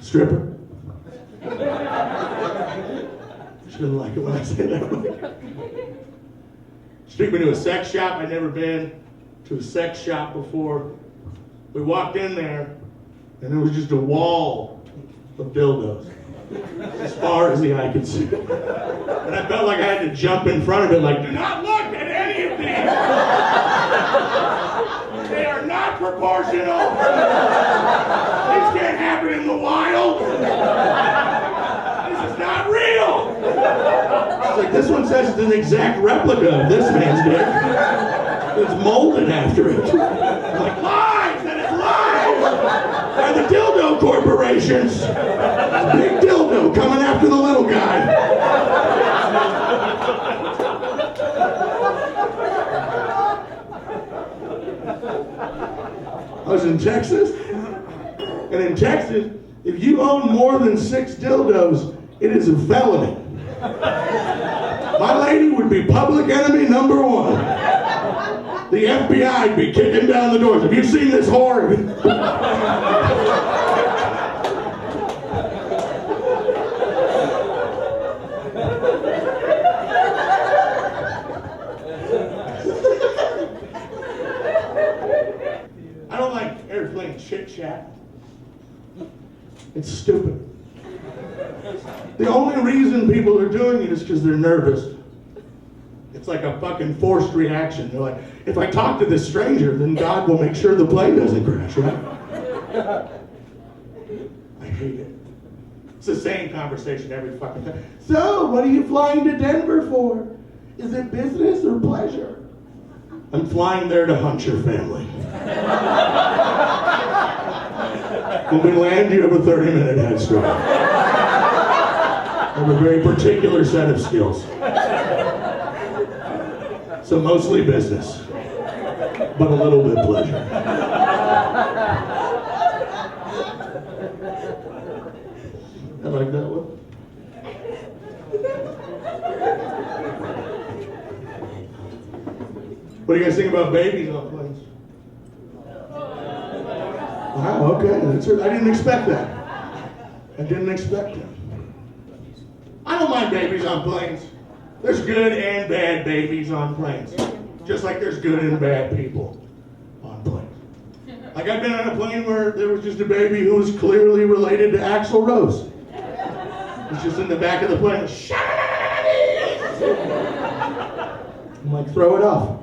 Stripper? She doesn't like it when I say that. She took me to a sex shop. I'd never been to a sex shop before. We walked in there, and there was just a wall of dildos, as far as the eye could see. And I felt like I had to jump in front of it, like, do not look at any of these. They are not proportional. This can't happen in the wild. This is not real. It's like, this one says it's an exact replica of this man's dick. It's molded after it. I'm like, lies! That is lies! By the dildo corporations. Big dildo coming after the little guy. I was in Texas, and in Texas, if you own more than 6 dildos, it is a felony. My lady would be public enemy number 1. The FBI would be kicking down the doors. Have you seen this whore? I don't like airplane chit-chat. It's stupid. The only reason people are doing it is because they're nervous. It's like a fucking forced reaction. They're like, if I talk to this stranger, then God will make sure the plane doesn't crash, right? I hate it. It's the same conversation every fucking time. So, what are you flying to Denver for? Is it business or pleasure? I'm flying there to hunt your family. When we land, you have a 30-minute head start. I have a very particular set of skills. So mostly business, but a little bit pleasure. I like that one. What do you guys think about babies on planes? Wow, okay. I didn't expect that. I didn't expect that. I don't mind babies on planes. There's good and bad babies on planes. Just like there's good and bad people on planes. Like I've been on a plane where there was just a baby who was clearly related to Axl Rose. He's just in the back of the plane. I'm like, throw it off.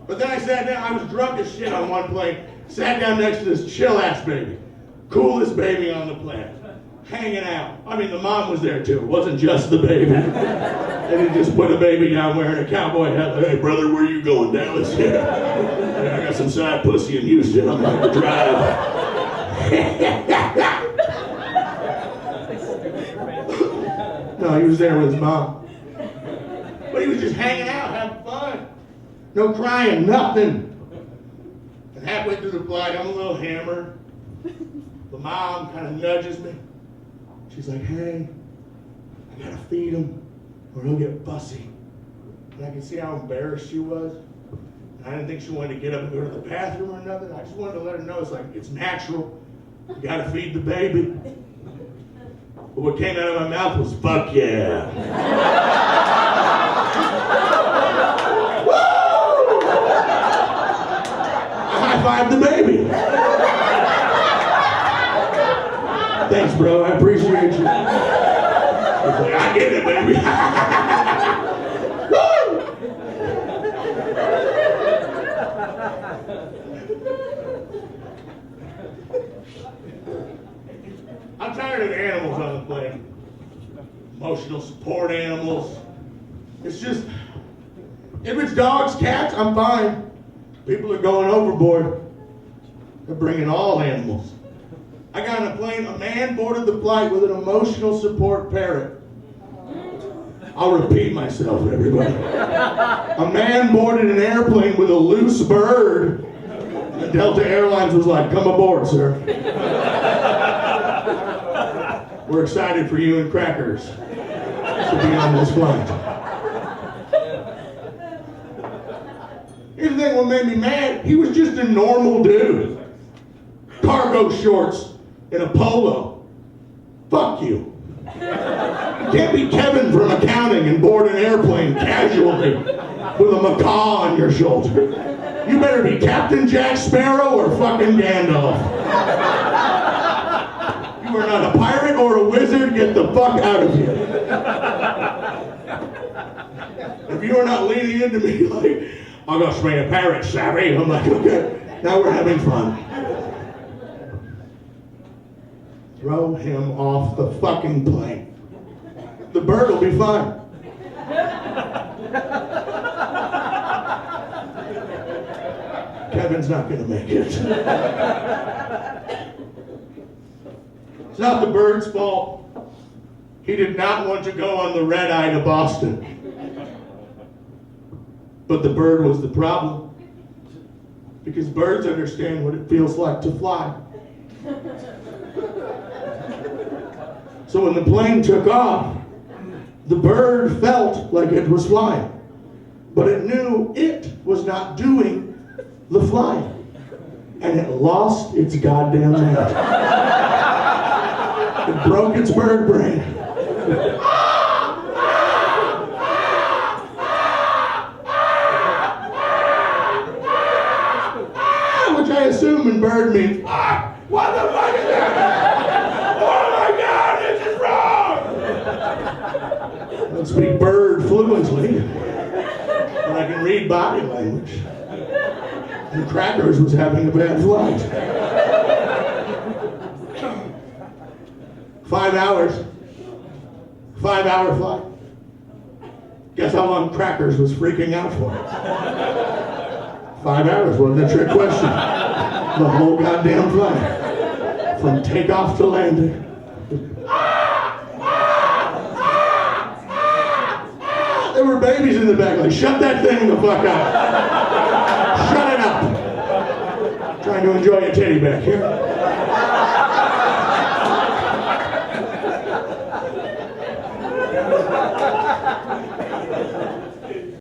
But then I sat down, I was drunk as shit on one plane, sat down next to this chill-ass baby. Coolest baby on the planet. Hanging out. I mean, the mom was there too. It wasn't just the baby. They didn't just put a baby down wearing a cowboy hat. Like, hey, brother, where you going? Dallas? Yeah. I got some side pussy in Houston. I'm going to drive. No, he was there with his mom. But he was just hanging out, having fun. No crying, nothing. And halfway through the flight, I'm a little hammered. The mom kind of nudges me. She's like, hey, I gotta feed him or he'll get fussy. And I could see how embarrassed she was. And I didn't think she wanted to get up and go to the bathroom or nothing. I just wanted to let her know it's natural. You gotta feed the baby. But what came out of my mouth was, fuck yeah. Woo! I high-fived the baby. Thanks, bro. I appreciate you. He's like, I get it, baby. Woo! I'm tired of animals on the plane. Emotional support animals. It's just, if it's dogs, cats, I'm fine. People are going overboard. They're bringing all animals. I got on a plane, a man boarded the flight with an emotional support parrot. I'll repeat myself, everybody. A man boarded an airplane with a loose bird, and Delta Airlines was like, come aboard, sir. We're excited for you and crackers to be on this flight. Here's the thing what made me mad. He was just a normal dude. Cargo shorts, in a polo. Fuck you. You can't be Kevin from accounting and board an airplane casually with a macaw on your shoulder. You better be Captain Jack Sparrow or fucking Gandalf. You are not a pirate or a wizard. Get the fuck out of here. If you are not leaning into me like, I'm gonna swing a parrot, savvy, I'm like, okay, now we're having fun. Throw him off the fucking plane. The bird will be fine. Kevin's not gonna make it. It's not the bird's fault. He did not want to go on the red eye to Boston. But the bird was the problem. Because birds understand what it feels like to fly. So when the plane took off, the bird felt like it was flying. But it knew it was not doing the flying. And it lost its goddamn mind. It broke its bird brain. Which I assume in bird means, what the fuck is that? Oh my God, this is wrong! I don't speak bird fluently, but I can read body language. And Crackers was having a bad flight. 5 hours. 5-hour flight. Guess how long Crackers was freaking out for? 5 hours wasn't a trick question. The whole goddamn flight. From takeoff to landing. There were babies in the back like, shut that thing the fuck up. Shut it up. Trying to enjoy a teddy back here.